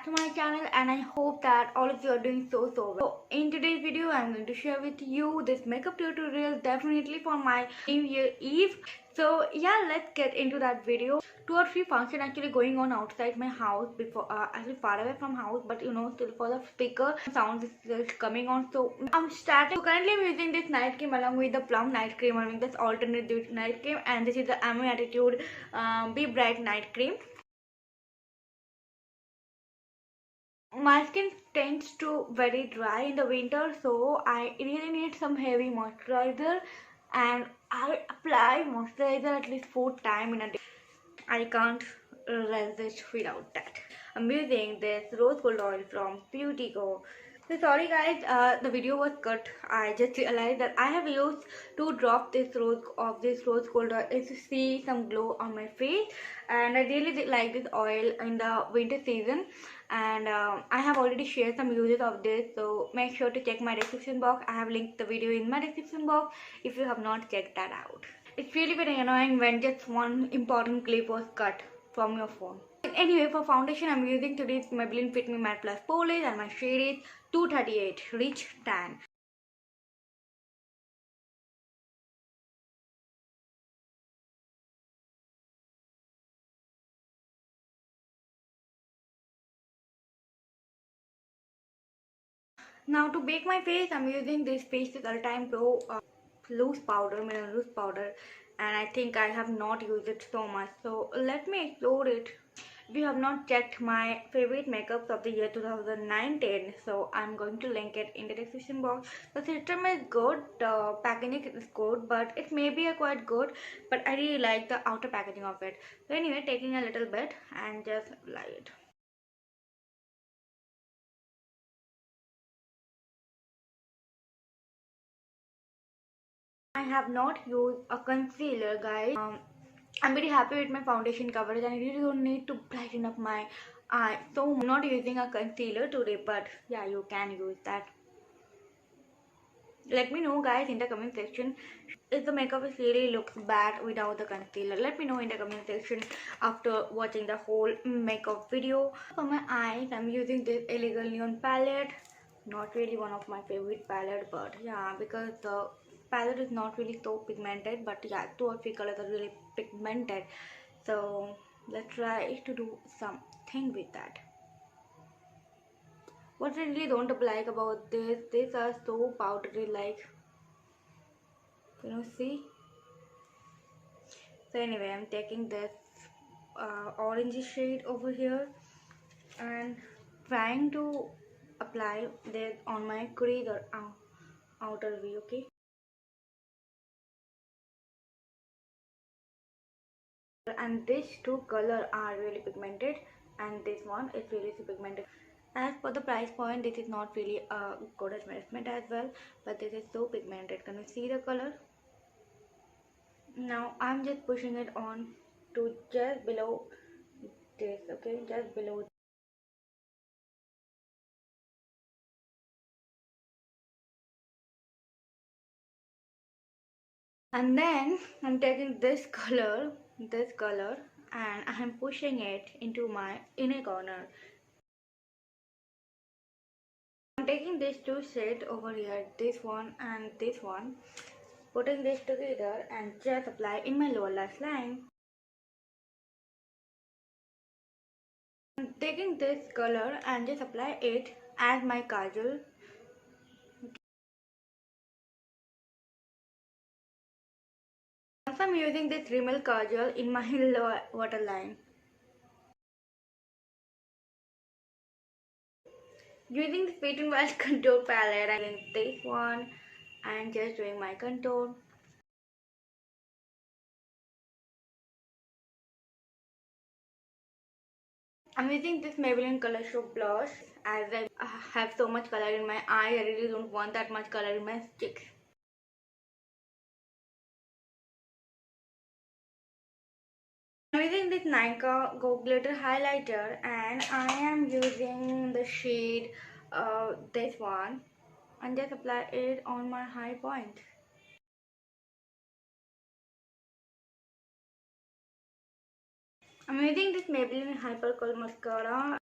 to my channel, and I hope that all of you are doing so well. So in today's video I'm going to share with you this makeup tutorial definitely for my New Year Eve. So yeah, let's get into that video. 2 or 3 functions actually going on outside my house, before actually far away from house, but you know, still for the speaker sound is still coming on. So I'm starting. So currently I'm using this night cream along with the plum night cream, I mean this alternate night cream, and this is the Ame Attitude Be Bright night cream. My skin tends to very dry in the winter, so I really need some heavy moisturizer, and I apply moisturizer at least 4 times in a day. I can't resist without that. I'm using this rose gold oil from Beauty Go. So sorry guys, the video was cut. I just realized that I have used 2 drops this rose gold oil to see some glow on my face, and I really did like this oil in the winter season. And I have already shared some uses of this, so make sure to check my description box. I have linked the video in my description box if you have not checked that out. It's really very annoying when just one important clip was cut from your phone. Anyway, for foundation I'm using today's Maybelline Fit Me Matte Plus Polish, and my shade is 238 Rich Tan. Now to bake my face, I'm using this Faces All Time Pro loose powder, mineral loose powder, and I think I have not used it so much. So let me explore it. If you have not checked my favorite makeups of the year 2019, so I'm going to link it in the description box. The system is good, the packaging is good, but it may be a quite good, but I really like the outer packaging of it. So anyway, taking a little bit and just apply it. I have not used a concealer, guys. I'm very happy with my foundation coverage, and I really don't need to brighten up my eye. So I'm not using a concealer today, but yeah, you can use that. Let me know guys in the comment section if the makeup is really looks bad without the concealer. Let me know in the comment section after watching the whole makeup video. For my eyes, I'm using this Elegant Neon palette. Not really one of my favorite palette, but yeah, because the palette is not really so pigmented, but yeah, 2 or 3 colors are really pigmented. So let's try to do something with that. What I really don't like about this, these are so powdery, like, you know, see. So anyway, I'm taking this orange shade over here and trying to apply this on my crease or outer V. Okay, and these 2 colors are really pigmented, and this one is really so pigmented. As for the price point, this is not really a good investment as well, but this is so pigmented. Can you see the color? Now I'm just pushing it on to just below this. Okay, just below. And then I'm taking this color, and I'm pushing it into my inner corner. I'm taking these 2 shades over here, this one and this one, putting this together and just apply in my lower lash line. I'm taking this color and just apply it as my kajal. Also, I'm using this Rimmel kajal in my lower waterline. Using the Fit n Wild contour palette, I'm using this one and just doing my contour. I'm using this Maybelline Color Show blush, as I have so much color in my eye. I really don't want that much color in my cheeks. I'm using this Nykaa Gold Glitter highlighter, and I am using the shade this one, and just apply it on my high point. I'm using this Maybelline Hyper Curl mascara.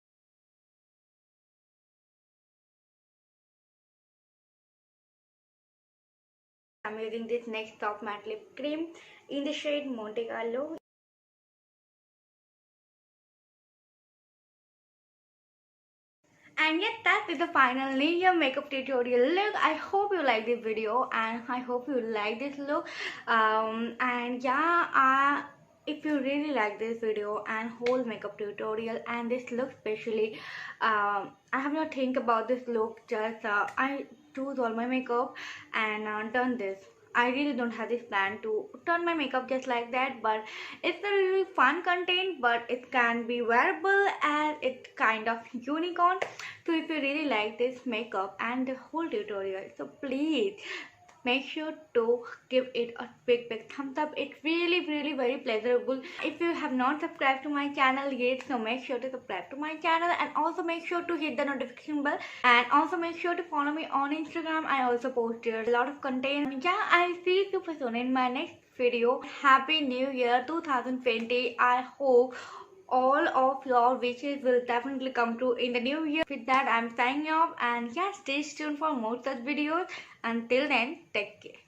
I'm using this NYX Soft Matte Lip Cream in the shade Monte Carlo. And yes, that is the final New Year makeup tutorial look. I hope you like this video and I hope you like this look. And yeah, if you really like this video and whole makeup tutorial and this look especially, I have not think about this look. Just I choose all my makeup and done this. I really don't have this plan to turn my makeup just like that, but it's a really fun content, but it can be wearable and it's kind of unicorn. So if you really like this makeup and the whole tutorial, so please make sure to give it a big thumbs up. It's really very pleasurable. If you have not subscribed to my channel yet, so make sure to subscribe to my channel and also make sure to hit the notification bell and also make sure to follow me on Instagram. I also post there a lot of content. Yeah, I'll see you soon in my next video. Happy New Year 2020. I hope all of your wishes will definitely come true in the new year. With that, I'm signing off and yeah, stay tuned for more such videos. Until then, take care.